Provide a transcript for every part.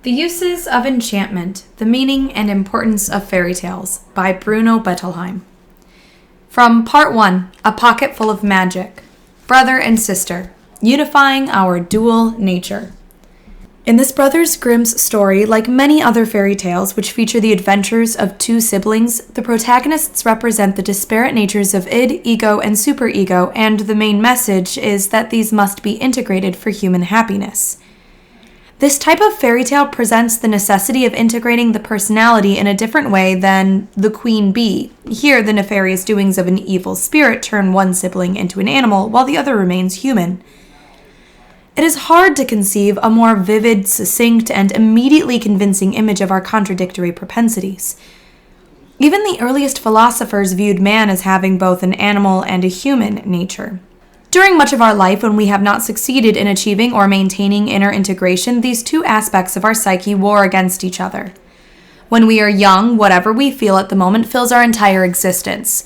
The Uses of Enchantment, the Meaning and Importance of Fairy Tales by Bruno Bettelheim. From Part 1, A Pocket Full of Magic, Brother and Sister, Unifying Our Dual Nature. In this Brothers Grimm's story, like many other fairy tales which feature the adventures of two siblings, the protagonists represent the disparate natures of id, ego, and superego, and the main message is that these must be integrated for human happiness. This type of fairy tale presents the necessity of integrating the personality in a different way than the queen bee. Here, the nefarious doings of an evil spirit turn one sibling into an animal, while the other remains human. It is hard to conceive a more vivid, succinct, and immediately convincing image of our contradictory propensities. Even the earliest philosophers viewed man as having both an animal and a human nature. During much of our life, when we have not succeeded in achieving or maintaining inner integration, these two aspects of our psyche war against each other. When we are young, whatever we feel at the moment fills our entire existence.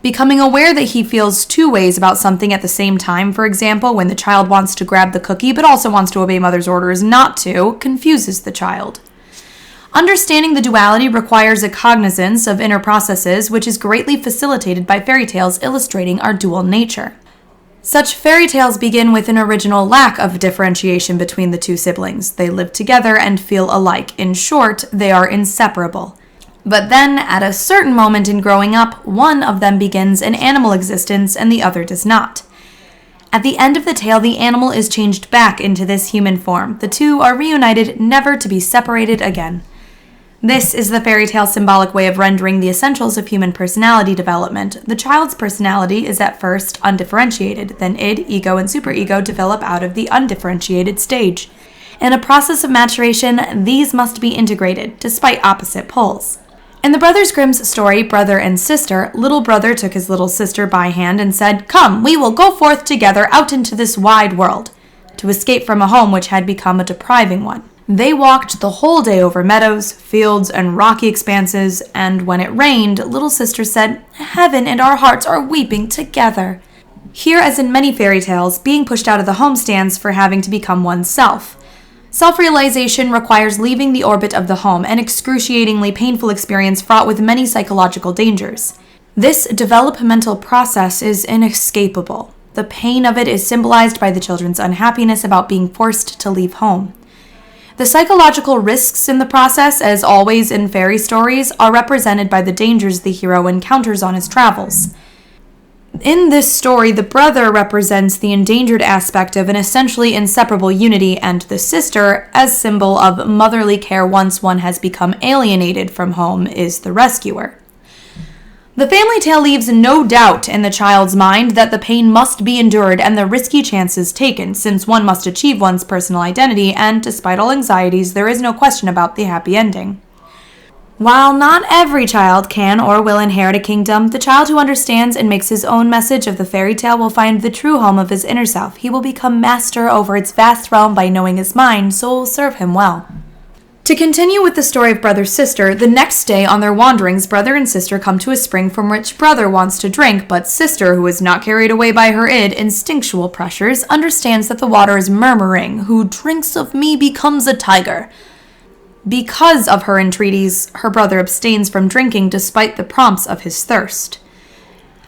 Becoming aware that he feels two ways about something at the same time, for example, when the child wants to grab the cookie but also wants to obey mother's orders not to, confuses the child. Understanding the duality requires a cognizance of inner processes, which is greatly facilitated by fairy tales illustrating our dual nature. Such fairy tales begin with an original lack of differentiation between the two siblings. They live together and feel alike. In short, they are inseparable. But then, at a certain moment in growing up, one of them begins an animal existence and the other does not. At the end of the tale, the animal is changed back into this human form. The two are reunited, never to be separated again. This is the fairy tale symbolic way of rendering the essentials of human personality development. The child's personality is at first undifferentiated, then id, ego, and superego develop out of the undifferentiated stage. In a process of maturation, these must be integrated, despite opposite poles. In the Brothers Grimm's story, Brother and Sister, little brother took his little sister by hand and said, "Come, we will go forth together out into this wide world," to escape from a home which had become a depriving one. They walked the whole day over meadows, fields, and rocky expanses, and when it rained, little sister said, "Heaven and our hearts are weeping together." Here, as in many fairy tales, being pushed out of the home stands for having to become oneself. Self-realization requires leaving the orbit of the home, an excruciatingly painful experience fraught with many psychological dangers. This developmental process is inescapable. The pain of it is symbolized by the children's unhappiness about being forced to leave home. The psychological risks in the process, as always in fairy stories, are represented by the dangers the hero encounters on his travels. In this story, the brother represents the endangered aspect of an essentially inseparable unity, and the sister, as symbol of motherly care once one has become alienated from home, is the rescuer. The family tale leaves no doubt in the child's mind that the pain must be endured and the risky chances taken, since one must achieve one's personal identity, and despite all anxieties, there is no question about the happy ending. While not every child can or will inherit a kingdom, the child who understands and makes his own message of the fairy tale will find the true home of his inner self. He will become master over its vast realm by knowing his mind, so it will serve him well. To continue with the story of brother-sister, the next day on their wanderings, brother and sister come to a spring from which brother wants to drink, but sister, who is not carried away by her instinctual pressures, understands that the water is murmuring, "Who drinks of me becomes a tiger." Because of her entreaties, her brother abstains from drinking despite the prompts of his thirst.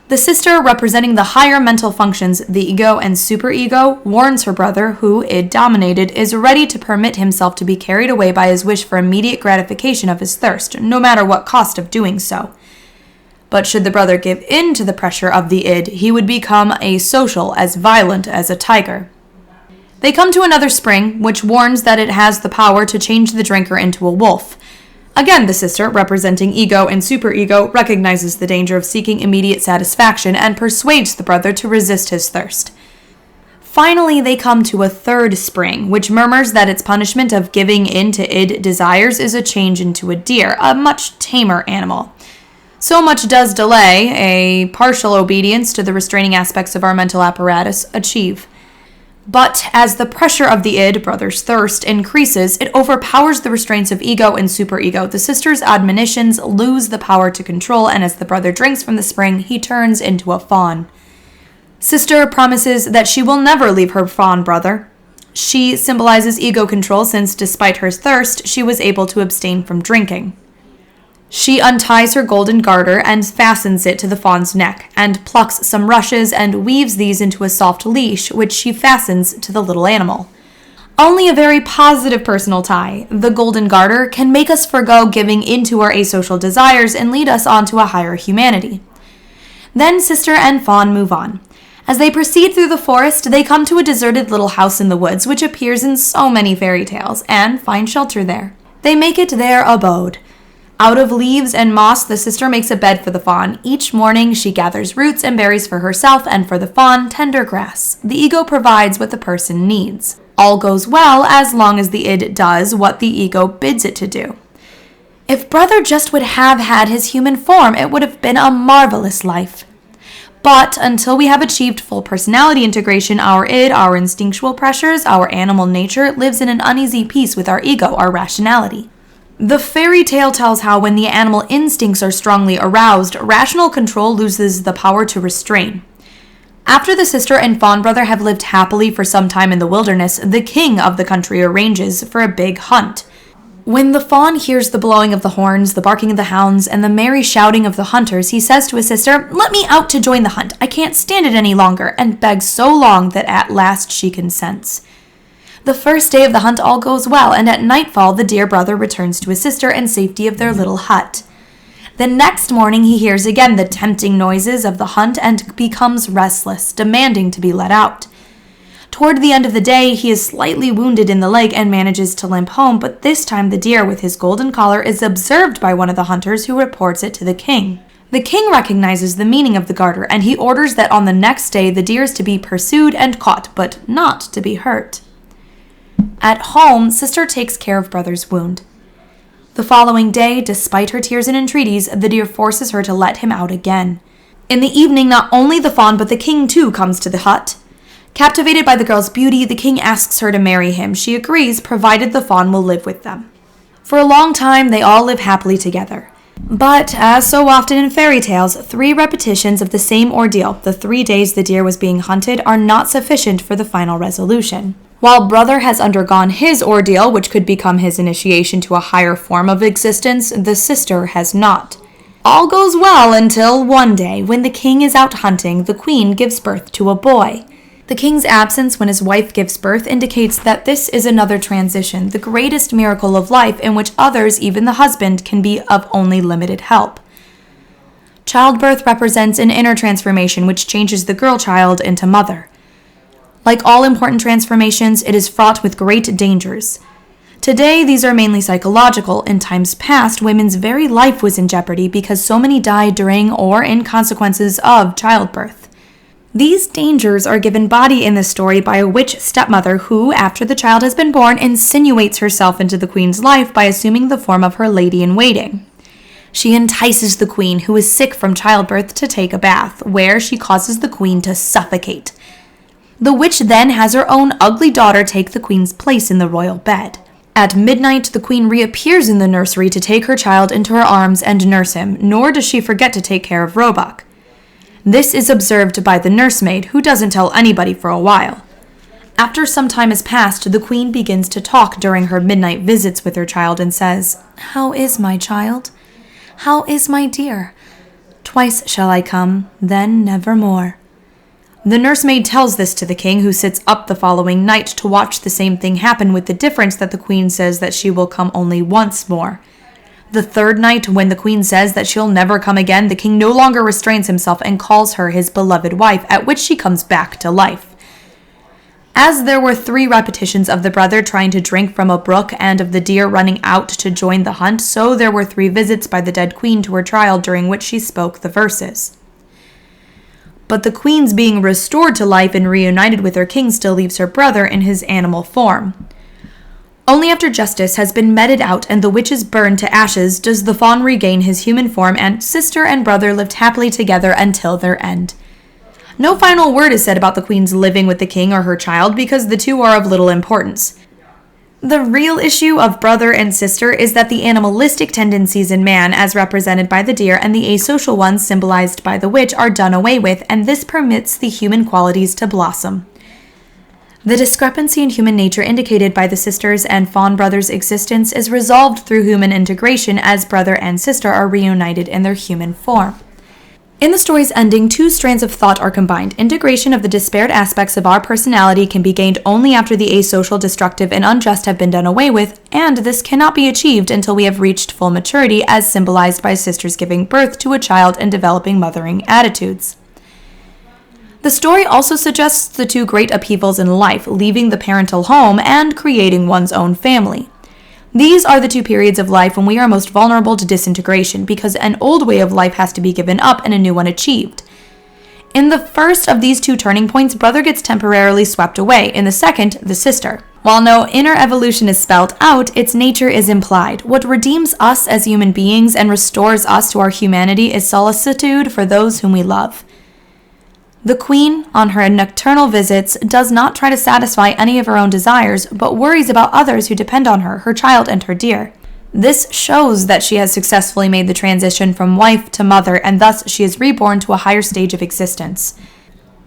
The sister, representing the higher mental functions, the ego and superego, warns her brother, who, id-dominated, is ready to permit himself to be carried away by his wish for immediate gratification of his thirst, no matter what cost of doing so. But should the brother give in to the pressure of the id, he would become asocial, as violent as a tiger. They come to another spring, which warns that it has the power to change the drinker into a wolf. Again, the sister, representing ego and superego, recognizes the danger of seeking immediate satisfaction and persuades the brother to resist his thirst. Finally, they come to a third spring, which murmurs that its punishment of giving in to id desires is a change into a deer, a much tamer animal. So much does delay, a partial obedience to the restraining aspects of our mental apparatus, achieve. But as the pressure of the id, brother's thirst, increases, it overpowers the restraints of ego and superego. The sister's admonitions lose the power to control, and as the brother drinks from the spring, he turns into a fawn. Sister promises that she will never leave her fawn brother. She symbolizes ego control since, despite her thirst, she was able to abstain from drinking. She unties her golden garter and fastens it to the fawn's neck, and plucks some rushes and weaves these into a soft leash, which she fastens to the little animal. Only a very positive personal tie, the golden garter, can make us forgo giving into our asocial desires and lead us on to a higher humanity. Then sister and fawn move on. As they proceed through the forest, they come to a deserted little house in the woods, which appears in so many fairy tales, and find shelter there. They make it their abode. Out of leaves and moss, the sister makes a bed for the fawn. Each morning, she gathers roots and berries for herself, and for the fawn, tender grass. The ego provides what the person needs. All goes well as long as the id does what the ego bids it to do. If brother just would have had his human form, it would have been a marvelous life. But until we have achieved full personality integration, our id, our instinctual pressures, our animal nature lives in an uneasy peace with our ego, our rationality. The fairy tale tells how when the animal instincts are strongly aroused, rational control loses the power to restrain. After the sister and fawn brother have lived happily for some time in the wilderness, the king of the country arranges for a big hunt. When the fawn hears the blowing of the horns, the barking of the hounds, and the merry shouting of the hunters, he says to his sister, "Let me out to join the hunt. I can't stand it any longer," and begs so long that at last she consents. The first day of the hunt all goes well, and at nightfall the dear brother returns to his sister in safety of their little hut. The next morning he hears again the tempting noises of the hunt and becomes restless, demanding to be let out. Toward the end of the day, he is slightly wounded in the leg and manages to limp home, but this time the deer with his golden collar is observed by one of the hunters who reports it to the king. The king recognizes the meaning of the garter, and he orders that on the next day the deer is to be pursued and caught, but not to be hurt. At home, sister takes care of brother's wound. The following day, despite her tears and entreaties, the deer forces her to let him out again. In the evening, not only the fawn, but the king too comes to the hut. Captivated by the girl's beauty, the king asks her to marry him. She agrees, provided the fawn will live with them. For a long time, they all live happily together. But, as so often in fairy tales, 3 repetitions of the same ordeal, the 3 days the deer was being hunted, are not sufficient for the final resolution. While brother has undergone his ordeal, which could become his initiation to a higher form of existence, the sister has not. All goes well until one day, when the king is out hunting, the queen gives birth to a boy. The king's absence when his wife gives birth indicates that this is another transition, the greatest miracle of life in which others, even the husband, can be of only limited help. Childbirth represents an inner transformation which changes the girl child into mother. Like all important transformations, it is fraught with great dangers. Today, these are mainly psychological. In times past, women's very life was in jeopardy because so many died during or in consequences of childbirth. These dangers are given body in this story by a witch stepmother who, after the child has been born, insinuates herself into the queen's life by assuming the form of her lady-in-waiting. She entices the queen, who is sick from childbirth, to take a bath, where she causes the queen to suffocate. The witch then has her own ugly daughter take the queen's place in the royal bed. At midnight, the queen reappears in the nursery to take her child into her arms and nurse him, nor does she forget to take care of Roebuck. This is observed by the nursemaid, who doesn't tell anybody for a while. After some time has passed, the queen begins to talk during her midnight visits with her child and says, "How is my child? How is my dear? Twice shall I come, then never more." The nursemaid tells this to the king, who sits up the following night to watch the same thing happen, with the difference that the queen says that she will come only once more. The third night, when the queen says that she'll never come again, the king no longer restrains himself and calls her his beloved wife, at which she comes back to life. As there were 3 repetitions of the brother trying to drink from a brook and of the deer running out to join the hunt, so there were 3 visits by the dead queen to her child during which she spoke the verses. But the queen's being restored to life and reunited with her king still leaves her brother in his animal form. Only after justice has been meted out and the witches burned to ashes does the fawn regain his human form, and sister and brother lived happily together until their end. No final word is said about the queen's living with the king or her child because the two are of little importance. The real issue of brother and sister is that the animalistic tendencies in man, as represented by the deer, and the asocial ones symbolized by the witch, are done away with, and this permits the human qualities to blossom. The discrepancy in human nature indicated by the sisters and fawn brothers' existence is resolved through human integration as brother and sister are reunited in their human form. In the story's ending, two strands of thought are combined. Integration of the disparate aspects of our personality can be gained only after the asocial, destructive, and unjust have been done away with, and this cannot be achieved until we have reached full maturity, as symbolized by sisters giving birth to a child and developing mothering attitudes. The story also suggests the two great upheavals in life, leaving the parental home and creating one's own family. These are the two periods of life when we are most vulnerable to disintegration, because an old way of life has to be given up and a new one achieved. In the first of these two turning points, brother gets temporarily swept away. In the second, the sister. While no inner evolution is spelled out, its nature is implied. What redeems us as human beings and restores us to our humanity is solicitude for those whom we love. The queen, on her nocturnal visits, does not try to satisfy any of her own desires, but worries about others who depend on her child and her deer. This shows that she has successfully made the transition from wife to mother, and thus she is reborn to a higher stage of existence.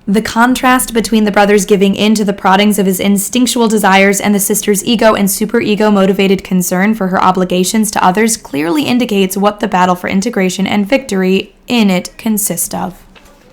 The contrast between the brother's giving in to the proddings of his instinctual desires and the sister's ego and superego motivated concern for her obligations to others clearly indicates what the battle for integration and victory in it consists of.